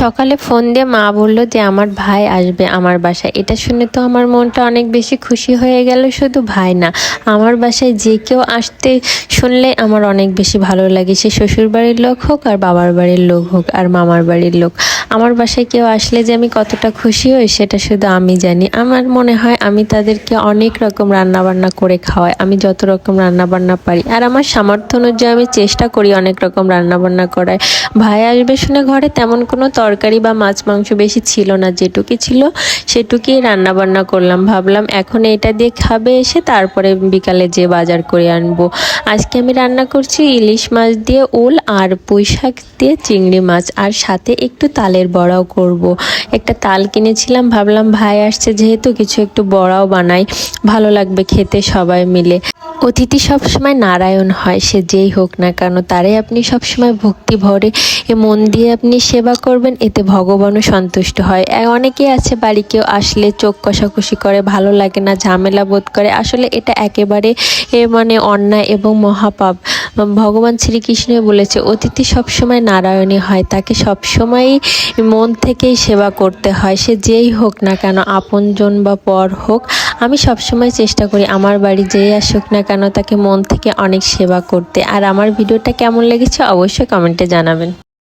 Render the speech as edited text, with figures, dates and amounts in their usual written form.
সকালে ফোন দিয়ে মা বলল যে আমার ভাই আসবে আমার বাসায়। এটা শুনে তো আমার মনটা অনেক বেশি খুশি হয়ে গেল। শুধু ভাই না, আমার বাসায় যে কেউ আসতে শুনলে আমার অনেক বেশি ভালো লাগে। সে শ্বশুর বাড়ির লোক হোক আর বাবার বাড়ির লোক হোক আর মামার বাড়ির লোক, আমার বাসায় কেউ আসলে যে আমি কতটা খুশি হই সেটা শুধু আমি জানি। আমার মনে হয় আমি তাদেরকে অনেক রকম রান্নাবান্না করে খাওয়াই, আমি যত রকম রান্নাবান্না পারি। আর আমার সামর্থ্য অনুযায়ী আমি চেষ্টা করি অনেক রকম রান্নাবান্না করার। ভাই আসবে শুনে ঘরে তেমন কোনো তরকারি বা মাছ মাংস বেশি ছিল না, যেটুকু ছিল সেটুকুই রান্না বান্না করলাম। ভাবলাম এখন এটা দিয়ে খাবে এসে, তারপরে বিকালে যে বাজার করে আনবো। আজকে আমি রান্না করছি ইলিশ মাছ দিয়ে ওল আর পুঁই শাক দিয়ে চিংড়ি মাছ, আর সাথে একটু তালের বড়াও করব। একটা তাল কিনেছিলাম, ভাবলাম ভাই আসছে যেহেতু কিছু একটু বড়াও বানাই, ভালো লাগবে খেতে সবাই মিলে। অতিথি সবসময় নারায়ণ হয়, সে যেই হোক না কেন তারে আপনি সবসময় ভক্তি ভরে মন দিয়ে আপনি সেবা করবেন, এতে ভগবানও সন্তুষ্ট হয়। অনেকেই আছে বাড়ি কেউ আসলে চোখ কষাকষি করে, ভালো লাগে না, ঝামেলা বোধ করে। আসলে এটা একেবারে মানে অন্যায় এবং মহাপাপ। ভগবান শ্রীকৃষ্ণ বলেছে অতিথি সবসময় নারায়ণী হয়, তাকে সবসময়ই মন থেকেই সেবা করতে হয়, সে যেই হোক না কেন, আপনজন বা পর হোক। আমি সবসময় চেষ্টা করি আমার বাড়ি যেই আসুক না কেন তাকে মন থেকে অনেক সেবা করতে। আর আমার ভিডিওটা কেমন লেগেছে অবশ্যই কমেন্টে জানাবেন।